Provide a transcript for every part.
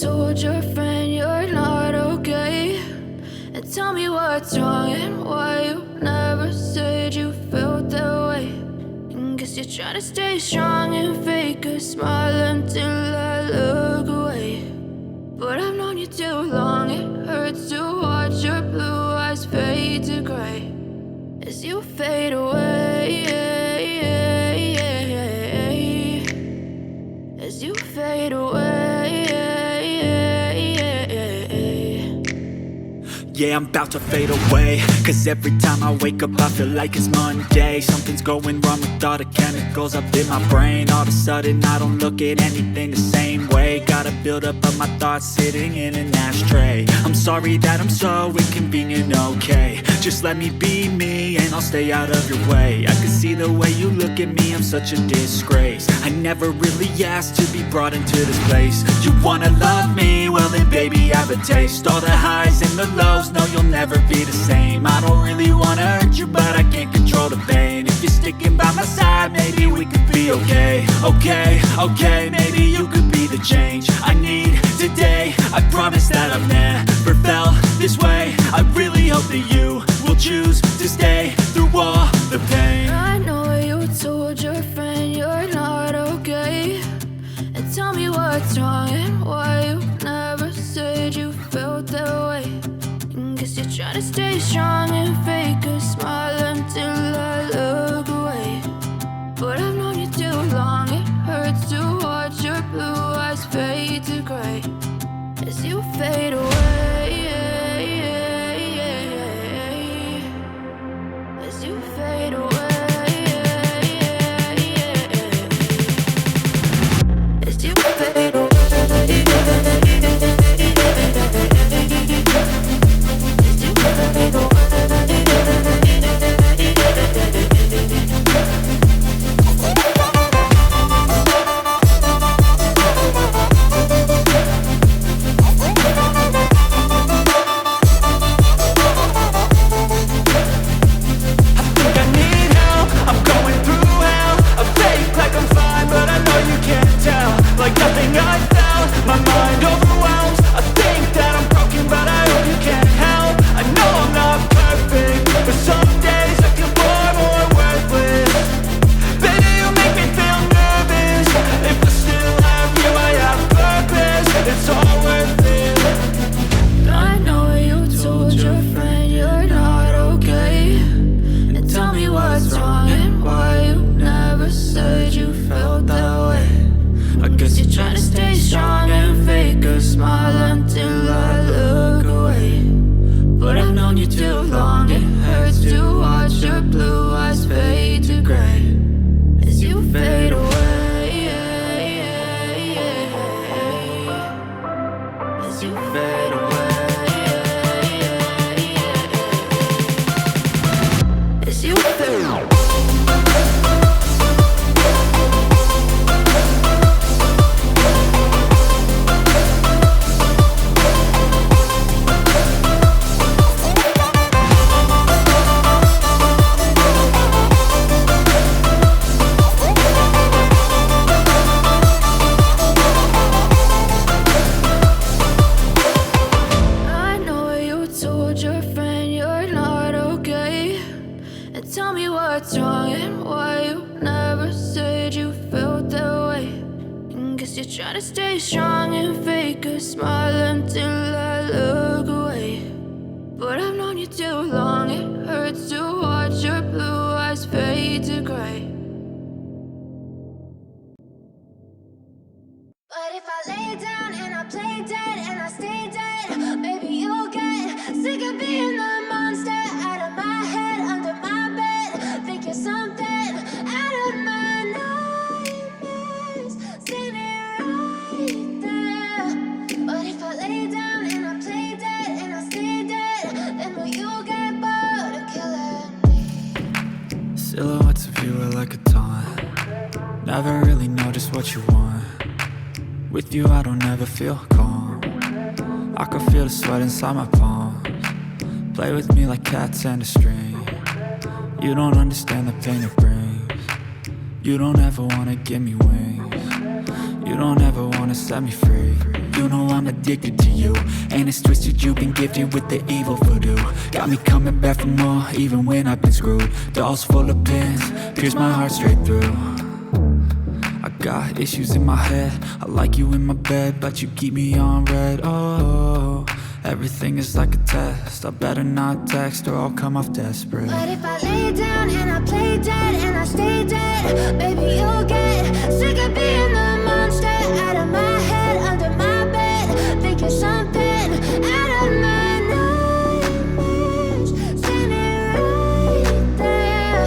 told your friend you're not okay? And tell me what's wrong and why you never said you felt that way. And guess you're trying to stay strong and fake a smile until I look away. But I've known you too long, it hurts to watch your blue eyes fade to gray as you fade away, as you fade away. Yeah, I'm about to fade away, cause every time I wake up I feel like it's Monday. Something's going wrong with all the chemicals up in my brain. All of a sudden I don't look at anything the same way. Got a buildup of my thoughts sitting in an ashtray. I'm sorry that I'm so inconvenient, okay? Just let me be me and I'll stay out of your way. I can see the way you look at me, I'm such a disgrace. I never really asked to be brought into this place. You wanna love me? Well then baby I have a taste. All the highs and the lows, no you'll never be the same. I don't really wanna hurt you but I can't control the pain. If you're sticking by my side maybe we could be okay. Okay, maybe you could be the change I need today. I promise that I've never felt this way. I really hope that you will choose to stay through all the pain. I know you told your friend you're not okay. And tell me what's wrong and why you never said you felt that way. And guess you're trying to stay strong and fake a smile until I look away. But I've known you too long, it hurts to watch your blue eyes fade to gray as you fade away, as you fade away, as you fade away. Silhouettes of you are like a taunt. Never really know just what you want. With you I don't ever feel calm. I can feel the sweat inside my palms. Play with me like cats and a string. You don't understand the pain it brings. You don't ever wanna give me wings. You don't ever wanna set me free. You you know I'm addicted to you. And it's twisted, you've been gifted with the evil voodoo. Got me coming back for more, even when I've been screwed. Dolls full of pins, pierce my heart straight through. I got issues in my head, I like you in my bed, but you keep me on red. Oh, everything is like a test, I better not text or I'll come off desperate. But if I lay down and I play dead and I stay dead, baby, you'll get sick of being the monster out of my head, under my bed, thinking something out of my nightmares, standing right there.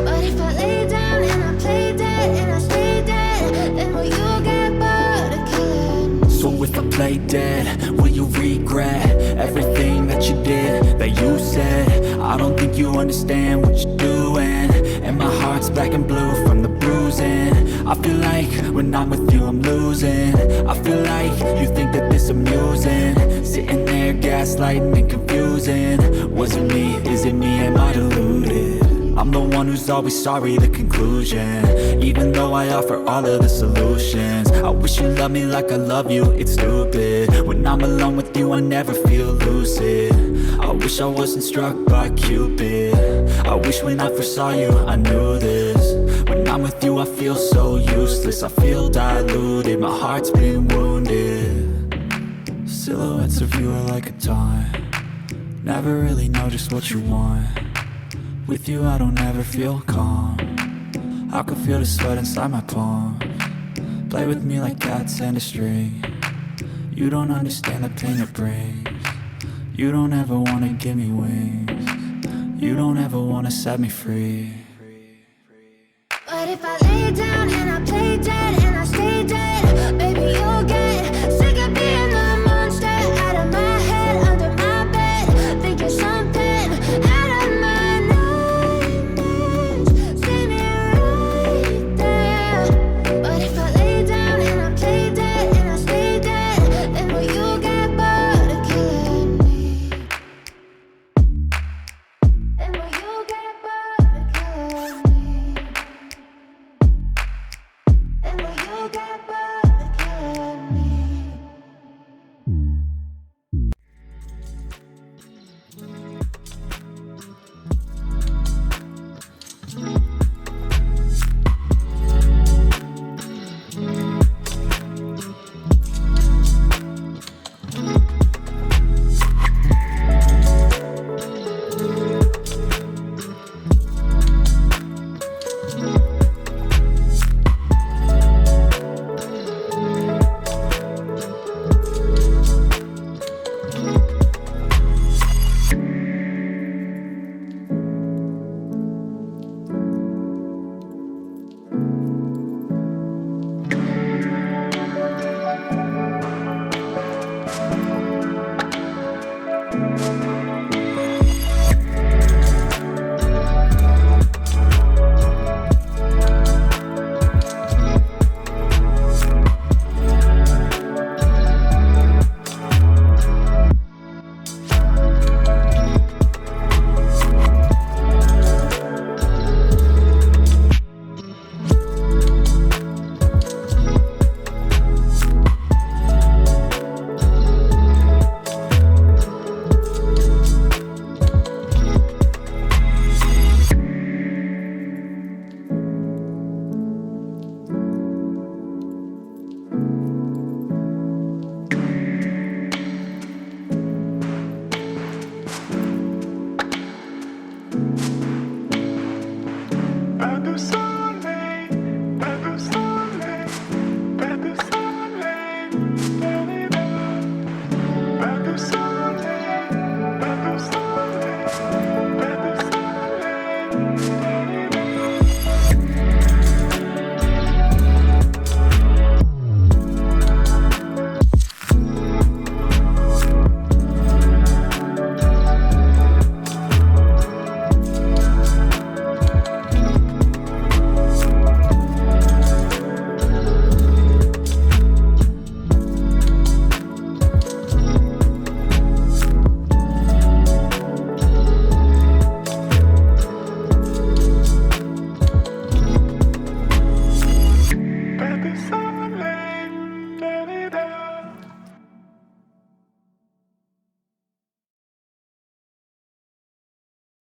But if I lay down and I play dead and I stay dead, then will you get bored of killing? So if I play dead, will you regret everything that you did, that you said? I don't think you understand what you're doing, and my heart's black and blue from the bruising. I feel like when I'm with you I'm losing. I feel like you think that this amusing, sitting there gaslighting and confusing. Was it me? Is it me? Am I deluded? I'm the one who's always sorry, the conclusion, even though I offer all of the solutions. I wish you loved me like I love you, it's stupid. When I'm alone with you I never feel lucid. I wish I wasn't struck by Cupid. I wish when I first saw you I knew this. When I'm with you I feel so useless, I feel diluted, my heart's been wounded. Silhouettes of you are like a taunt, never really know just what you want. With you I don't ever feel calm, I can feel the sweat inside my palms. Play with me like cats and a string, you don't understand the pain it brings. You don't ever wanna give me wings, you don't ever wanna set me free. But if I lay down and I